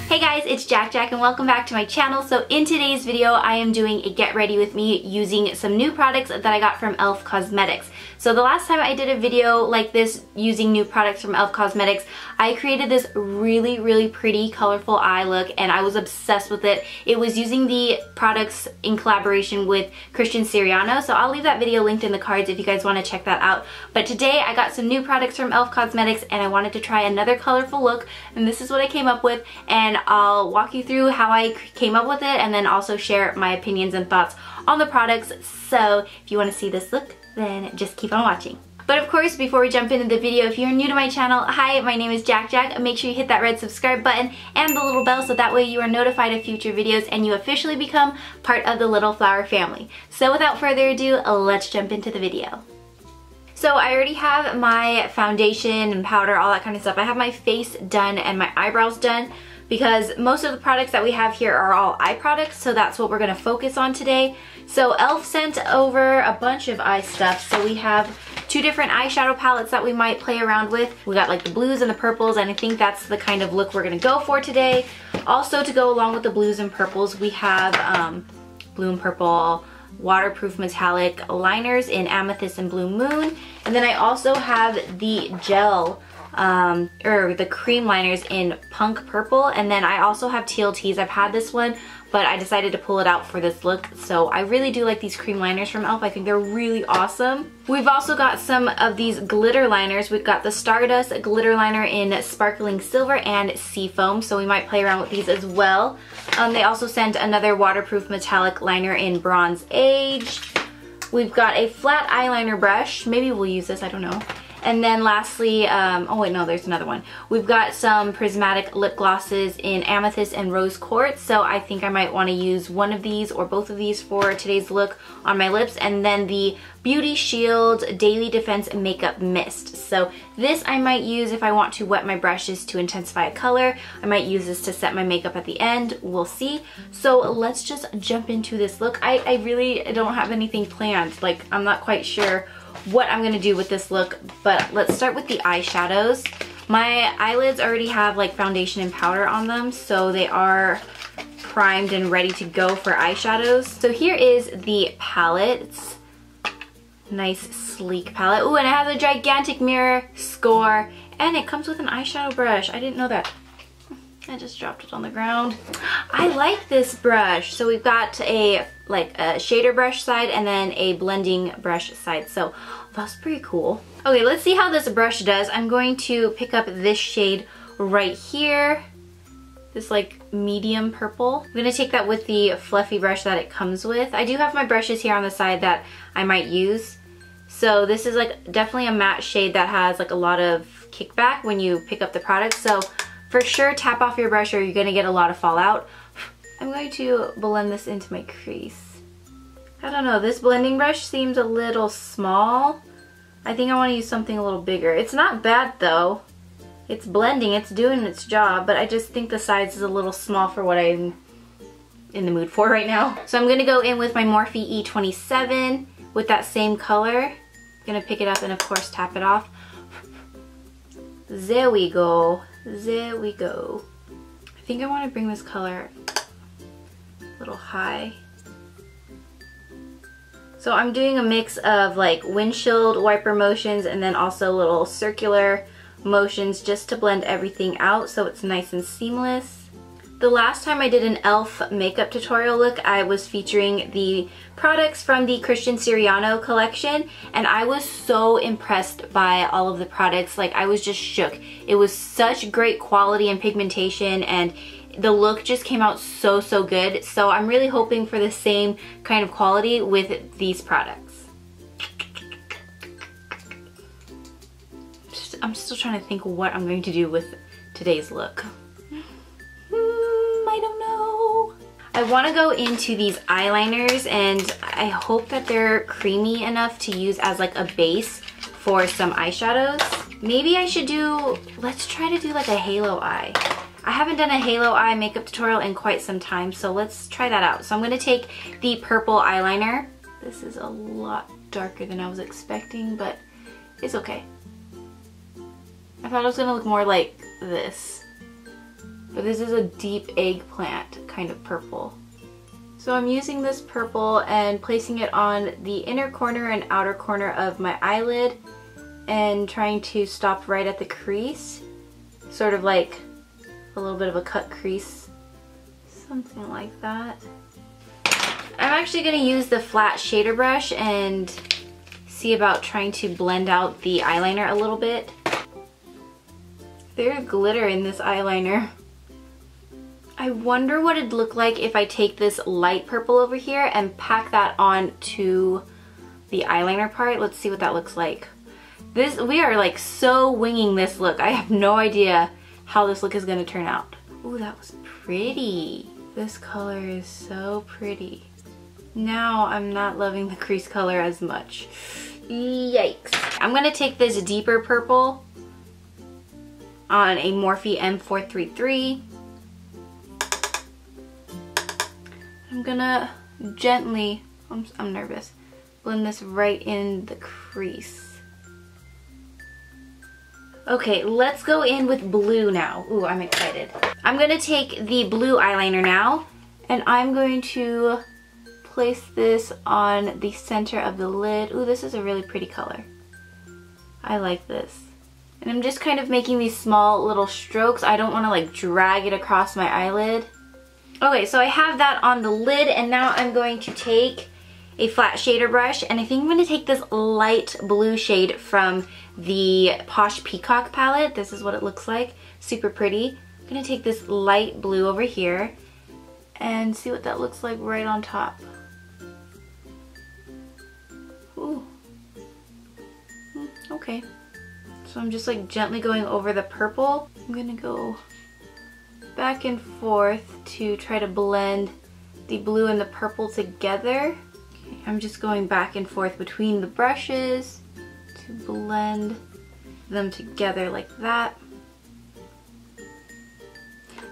Hey guys, it's JaaackJack and welcome back to my channel. So in today's video, I am doing a get ready with me using some new products that I got from e.l.f. Cosmetics. So the last time I did a video like this using new products from e.l.f. Cosmetics, I created this really pretty colorful eye look and I was obsessed with it. It was using the products in collaboration with Christian Siriano, so I'll leave that video linked in the cards if you guys want to check that out. But today I got some new products from e.l.f. Cosmetics and I wanted to try another colorful look, and this is what I came up with, and I'll walk you through how I came up with it and then also share my opinions and thoughts on the products. So if you want to see this look, then just keep on watching. But of course, before we jump into the video, if you're new to my channel, hi, my name is JaaackJack. Make sure you hit that red subscribe button and the little bell so that way you are notified of future videos and you officially become part of the Little Flower family. So without further ado, let's jump into the video. So I already have my foundation and powder, all that kind of stuff. I have my face done and my eyebrows done because most of the products that we have here are all eye products, so that's what we're going to focus on today. So e.l.f. sent over a bunch of eye stuff. So we have two different eyeshadow palettes that we might play around with. We got like the blues and the purples, and I think that's the kind of look we're going to go for today. Also, to go along with the blues and purples, we have blue and purple waterproof metallic liners in Amethyst and Blue Moon. And then I also have the gel or the cream liners in Punk Purple, and then I also have TLTs. I've had this one, but I decided to pull it out for this look. So I really do like these cream liners from e.l.f. I think they're really awesome. We've also got some of these glitter liners. We've got the Stardust glitter liner in Sparkling Silver and Seafoam, so we might play around with these as well. They also sent another waterproof metallic liner in Bronze Age. We've got a flat eyeliner brush. Maybe we'll use this, I don't know. And then lastly, oh wait, no, there's another one. We've got some prismatic lip glosses in Amethyst and Rose Quartz, so I think I might want to use one of these or both of these for today's look on my lips. And then the Beauty Shield Daily Defense Makeup Mist. So this I might use if I want to wet my brushes to intensify a color. I might use this to set my makeup at the end. We'll see. So let's just jump into this look. I really don't have anything planned. Like, I'm not quite sure what I'm gonna do with this look, but let's start with the eyeshadows. My eyelids already have like foundation and powder on them, so they are primed and ready to go for eyeshadows. So here is the palette. It's a nice sleek palette. Ooh, and it has a gigantic mirror, score, and it comes with an eyeshadow brush. I didn't know that. I just dropped it on the ground. I like this brush. So we've got a shader brush side and then a blending brush side. So that's pretty cool. Okay, let's see how this brush does. I'm going to pick up this shade right here. This like medium purple. I'm gonna take that with the fluffy brush that it comes with. I do have my brushes here on the side that I might use. So this is like definitely a matte shade that has like a lot of kickback when you pick up the product. So for sure, tap off your brush or you're gonna get a lot of fallout. I'm going to blend this into my crease. I don't know, this blending brush seems a little small. I think I want to use something a little bigger. It's not bad though. It's blending, it's doing its job, but I just think the size is a little small for what I'm in the mood for right now. So I'm gonna go in with my Morphe E27 with that same color. I'm gonna pick it up and of course tap it off. There we go. There we go. I think I want to bring this color a little high. So I'm doing a mix of like windshield wiper motions and then also little circular motions just to blend everything out so it's nice and seamless. The last time I did an e.l.f. makeup tutorial look, I was featuring the products from the Christian Siriano collection, and I was so impressed by all of the products. Like, I was just shook. It was such great quality and pigmentation, and the look just came out so good. So I'm really hoping for the same kind of quality with these products. I'm still trying to think what I'm going to do with today's look. I don't know. I want to go into these eyeliners and I hope that they're creamy enough to use as like a base for some eyeshadows. Maybe I should let's try to do like a halo eye. I haven't done a halo eye makeup tutorial in quite some time, so let's try that out. So I'm going to take the purple eyeliner. This is a lot darker than I was expecting, but it's okay. I thought it was going to look more like this. but this is a deep eggplant kind of purple. So I'm using this purple and placing it on the inner corner and outer corner of my eyelid and trying to stop right at the crease, sort of like a little bit of a cut crease, something like that. I'm actually going to use the flat shader brush and see about trying to blend out the eyeliner a little bit. There's glitter in this eyeliner. I wonder what it'd look like if I take this light purple over here and pack that on to the eyeliner part. Let's see what that looks like. We are like so winging this look. I have no idea how this look is going to turn out. Ooh, that was pretty. This color is so pretty. Now I'm not loving the crease color as much. Yikes. I'm going to take this deeper purple on a Morphe M433. I'm gonna gently, I'm nervous, blend this right in the crease. Okay, let's go in with blue now. Ooh, I'm excited. I'm gonna take the blue eyeliner now, and I'm going to place this on the center of the lid. Ooh, this is a really pretty color. I like this. And I'm just kind of making these small little strokes. I don't want to like drag it across my eyelid. Okay, so I have that on the lid, and now I'm going to take a flat shader brush, and I think I'm going to take this light blue shade from the Posh Peacock palette. This is what it looks like. Super pretty. I'm going to take this light blue over here and see what that looks like right on top. Ooh. Okay. So I'm just like gently going over the purple. I'm going to go back and forth to try to blend the blue and the purple together. Okay, I'm just going back and forth between the brushes to blend them together like that.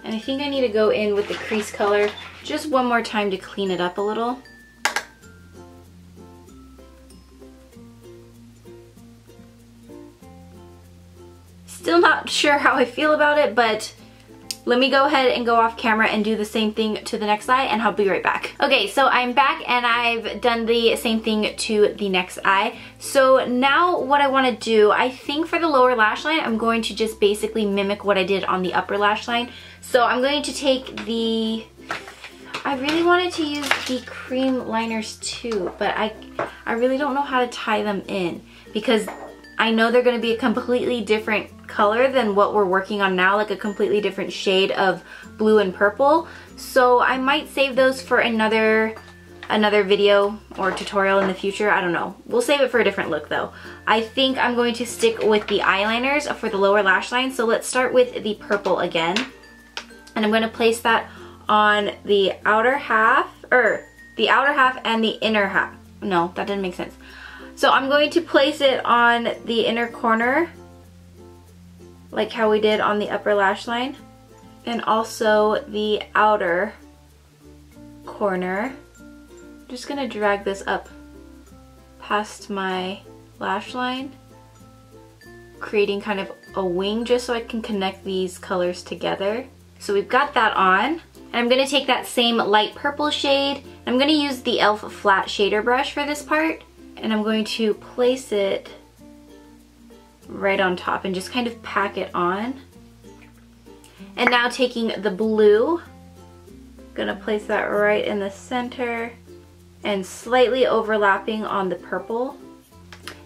And I think I need to go in with the crease color just one more time to clean it up a little. Still not sure how I feel about it, but let me go ahead and go off camera and do the same thing to the next eye, and I'll be right back. Okay, so I'm back and I've done the same thing to the next eye. So now what I want to do, I think for the lower lash line, I'm going to just basically mimic what I did on the upper lash line. So I'm going to take the, I really wanted to use the cream liners too, but I really don't know how to tie them in because I know they're going to be a completely different color than what we're working on now, like a completely different shade of blue and purple. So I might save those for another video or tutorial in the future. I don't know. We'll save it for a different look though. I think I'm going to stick with the eyeliners for the lower lash line. So let's start with the purple again. And I'm going to place that on the outer half, or the outer half and the inner half. No, that didn't make sense. So I'm going to place it on the inner corner, like how we did on the upper lash line, and also the outer corner. I'm just gonna drag this up past my lash line, creating kind of a wing just so I can connect these colors together. So we've got that on, and I'm gonna take that same light purple shade. I'm gonna use the e.l.f. flat shader brush for this part, and I'm going to place it right on top and just kind of pack it on. And now taking the blue, I'm gonna place that right in the center and slightly overlapping on the purple.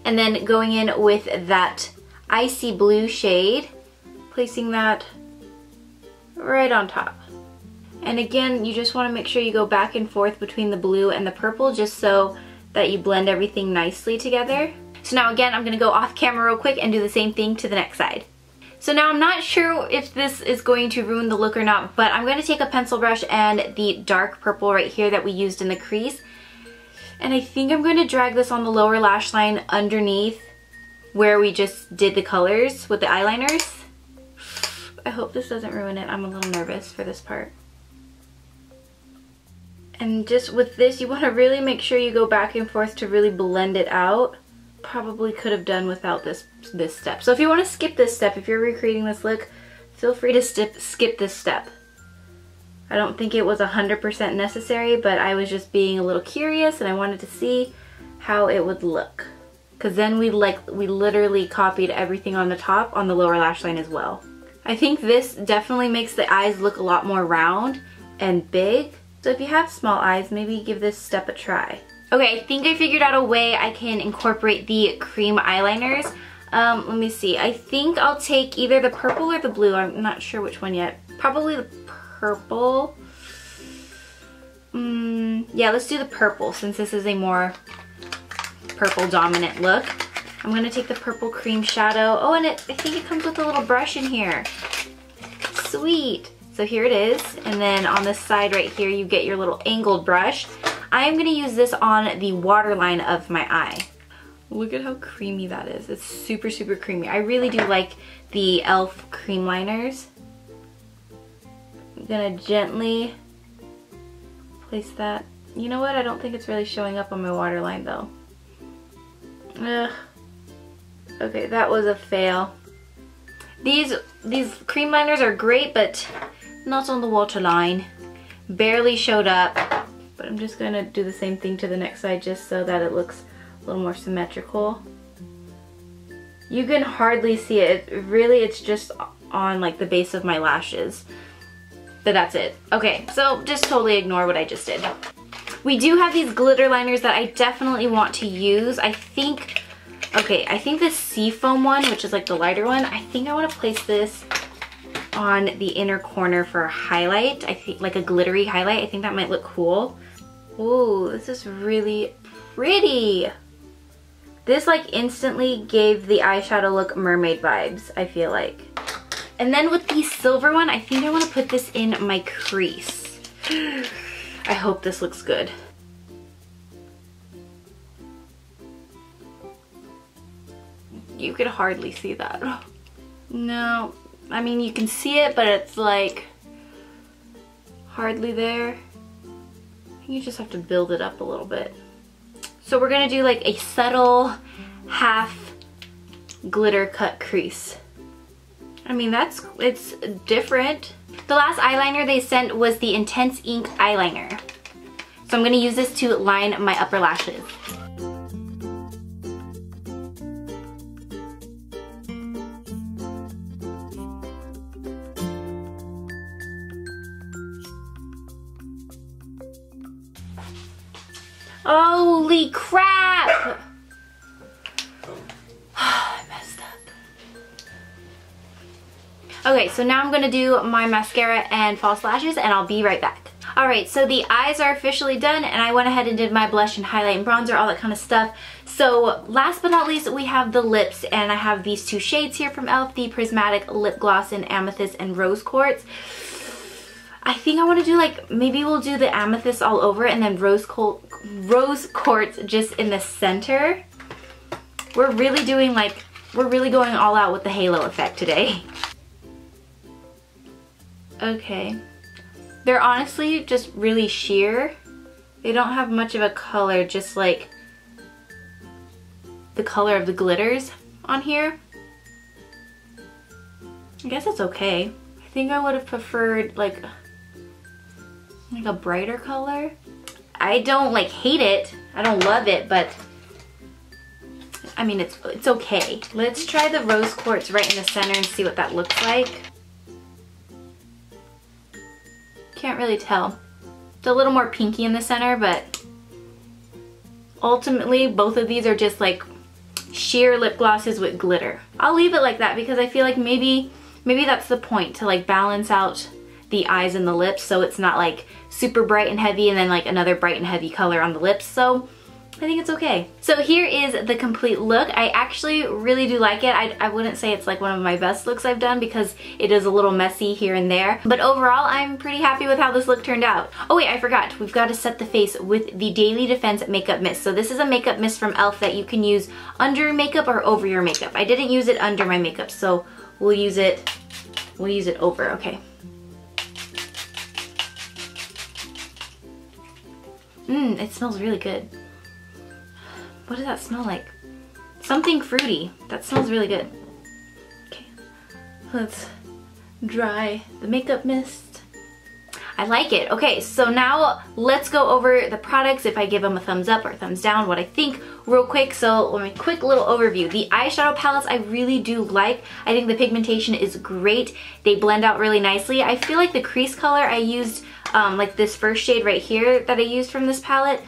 And then going in with that icy blue shade, placing that right on top. And again, you just wanna make sure you go back and forth between the blue and the purple just so that you blend everything nicely together. So now again, I'm gonna go off camera real quick and do the same thing to the next side. So now I'm not sure if this is going to ruin the look or not, but I'm gonna take a pencil brush and the dark purple right here that we used in the crease. And I think I'm gonna drag this on the lower lash line underneath where we just did the colors with the eyeliners. I hope this doesn't ruin it. I'm a little nervous for this part. And just with this, you want to really make sure you go back and forth to really blend it out. Probably could have done without this step. So if you want to skip this step, if you're recreating this look, feel free to skip this step. I don't think it was 100% necessary, but I was just being a little curious and I wanted to see how it would look. Because then we literally copied everything on the top on the lower lash line as well. I think this definitely makes the eyes look a lot more round and big. So if you have small eyes, maybe give this step a try. Okay, I think I figured out a way I can incorporate the cream eyeliners. Let me see. I think I'll take either the purple or the blue. I'm not sure which one yet. Probably the purple. Yeah, let's do the purple since this is a more purple dominant look. I'm gonna take the purple cream shadow. Oh, and I think it comes with a little brush in here. Sweet. So here it is. And then on the side right here, you get your little angled brush. I am gonna use this on the waterline of my eye. Look at how creamy that is. It's super, super creamy. I really do like the e.l.f. cream liners. I'm gonna gently place that. You know what? I don't think it's really showing up on my waterline though. Ugh. Okay, that was a fail. These cream liners are great, but not on the waterline. Barely showed up. But I'm just gonna do the same thing to the next side just so that it looks a little more symmetrical. You can hardly see it. Really, it's just on like the base of my lashes. But that's it. Okay, so just totally ignore what I just did. We do have these glitter liners that I definitely want to use. I think the seafoam one, which is like the lighter one, I think I want to place this on the inner corner for a highlight. I think like a glittery highlight. I think that might look cool. Ooh, this is really pretty. This like instantly gave the eyeshadow look mermaid vibes, I feel like. And then with the silver one, I think I want to put this in my crease. I hope this looks good. You could hardly see that. No, I mean you can see it, but it's like hardly there. You just have to build it up a little bit. So we're gonna do like a subtle half glitter cut crease. I mean, it's different. The last eyeliner they sent was the Intense Ink eyeliner. So I'm gonna use this to line my upper lashes. Holy crap! I messed up. Okay, so now I'm gonna do my mascara and false lashes and I'll be right back. Alright, so the eyes are officially done and I went ahead and did my blush and highlight and bronzer, all that kind of stuff. So last but not least, we have the lips, and I have these two shades here from e.l.f. the Prismatic Lip Gloss in Amethyst and Rose Quartz. I think I want to do like, maybe we'll do the amethyst all over and then rose quartz just in the center. We're really doing like, we're really going all out with the halo effect today. Okay. They're honestly just really sheer. They don't have much of a color, just like the color of the glitters on here. I guess it's okay. I think I would have preferred like a brighter color. I don't like hate it. I don't love it, but I mean it's okay. Let's try the rose quartz right in the center and see what that looks like. Can't really tell. It's a little more pinky in the center, but ultimately both of these are just like sheer lip glosses with glitter. I'll leave it like that because I feel like maybe that's the point, to like balance out the eyes and the lips so it's not like super bright and heavy and then like another bright and heavy color on the lips. So I think it's okay. So here is the complete look. I actually really do like it. I wouldn't say it's like one of my best looks I've done because it is a little messy here and there. But overall, I'm pretty happy with how this look turned out. Oh wait, I forgot. We've got to set the face with the Daily Defense Makeup Mist. So this is a makeup mist from e.l.f. that you can use under your makeup or over your makeup. I didn't use it under my makeup, so we'll use it over, okay. It smells really good. What does that smell like? Something fruity. That smells really good. Okay, let's dry the makeup mist. I like it. Okay, so now let's go over the products, if I give them a thumbs up or a thumbs down, what I think real quick. So let me quick little overview. The eyeshadow palettes I really do like. I think the pigmentation is great. They blend out really nicely. I feel like the crease color I used, like this first shade right here that I used from this palette,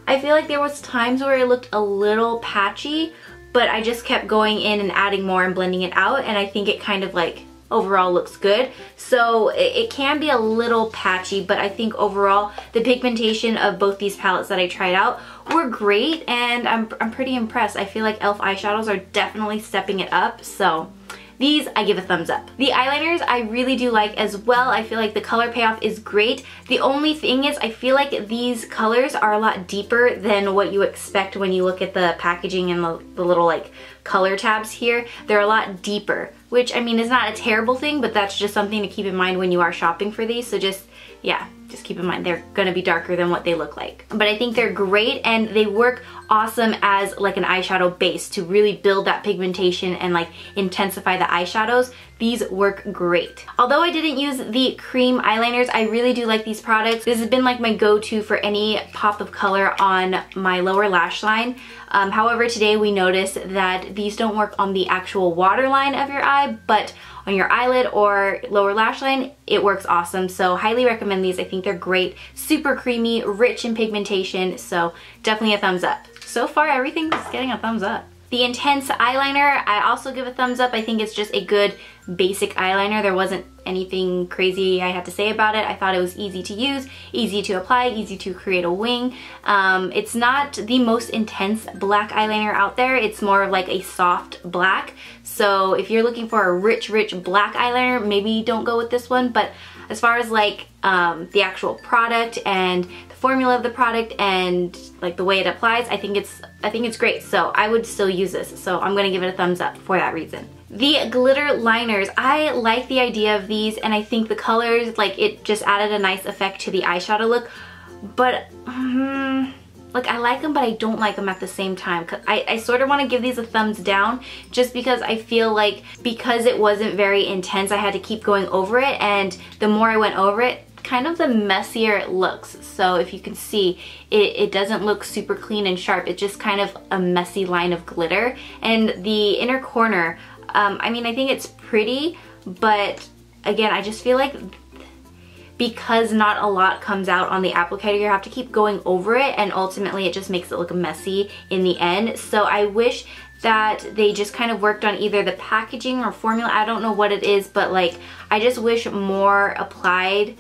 I feel like there was times where it looked a little patchy, but I just kept going in and adding more and blending it out, and I think it kind of like overall looks good. So it can be a little patchy, but I think overall the pigmentation of both these palettes that I tried out were great, and I'm pretty impressed. I feel like e.l.f. eyeshadows are definitely stepping it up, so these I give a thumbs up. The eyeliners I really do like as well. I feel like the color payoff is great. The only thing is I feel like these colors are a lot deeper than what you expect when you look at the packaging and the little like color tabs here. They're a lot deeper, which I mean is not a terrible thing, but that's just something to keep in mind when you are shopping for these. So just, yeah, just keep in mind they're gonna be darker than what they look like. But I think they're great, and they work awesome as like an eyeshadow base to really build that pigmentation and like intensify the eyeshadows. These work great. Although I didn't use the cream eyeliners, I really do like these products. This has been like my go-to for any pop of color on my lower lash line. However, today we noticed that these don't work on the actual waterline of your eye, but on your eyelid or lower lash line, it works awesome. So highly recommend these. I think they're great, super creamy, rich in pigmentation, so definitely a thumbs up. So far, everything's getting a thumbs up. The Intense eyeliner, I also give a thumbs up. I think it's just a good basic eyeliner. There wasn't anything crazy I had to say about it. I thought it was easy to use, easy to apply, easy to create a wing. It's not the most intense black eyeliner out there. It's more of like a soft black. So if you're looking for a rich black eyeliner, maybe don't go with this one. But as far as like the actual product and the formula of the product and like the way it applies, I think it's great. So I would still use this. So I'm gonna give it a thumbs up for that reason. The glitter liners, I like the idea of these, and I think the colors, like it just added a nice effect to the eyeshadow look. But like I like them, but I don't like them at the same time. I sort of want to give these a thumbs down, just because I feel like because it wasn't very intense, I had to keep going over it, and the more I went over it, kind of the messier it looks. So if you can see, it doesn't look super clean and sharp. It's just kind of a messy line of glitter. And the inner corner, I mean, I think it's pretty, but again, I just feel like because not a lot comes out on the applicator, you have to keep going over it, and ultimately it just makes it look messy in the end. So I wish that they just kind of worked on either the packaging or formula. I don't know what it is, but like I just wish more applied.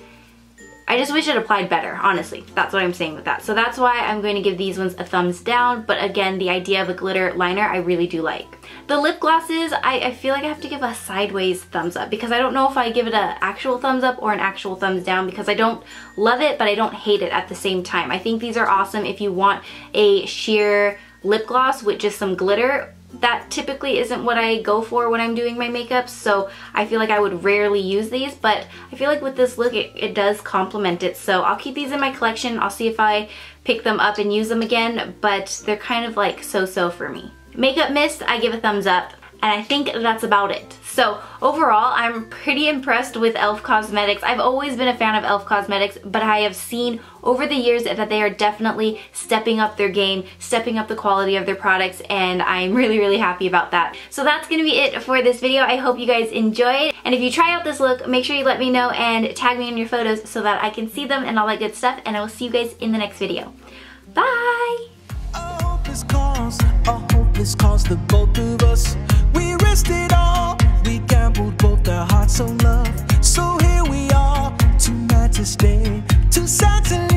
I just wish it applied better, honestly. That's what I'm saying with that. So that's why I'm going to give these ones a thumbs down. But again, the idea of a glitter liner, I really do like. The lip glosses, I feel like I have to give a sideways thumbs up, because I don't know if I give it an actual thumbs up or an actual thumbs down, because I don't love it, but I don't hate it at the same time. I think these are awesome if you want a sheer lip gloss with just some glitter. That typically isn't what I go for when I'm doing my makeup, so I feel like I would rarely use these, but I feel like with this look it does complement it. So I'll keep these in my collection. I'll see if I pick them up and use them again, but they're kind of like so-so for me. Makeup mist, I give a thumbs up, and I think that's about it. So overall, I'm pretty impressed with e.l.f. Cosmetics. I've always been a fan of e.l.f. Cosmetics, but I have seen over the years that they are definitely stepping up their game, stepping up the quality of their products, and I'm really happy about that. So that's gonna be it for this video. I hope you guys enjoyed, and if you try out this look, make sure you let me know and tag me in your photos so that I can see them and all that good stuff, and I will see you guys in the next video. Bye! This cost the both of us. We risked it all. We gambled both our hearts on love. So here we are, too mad to stay, too sad to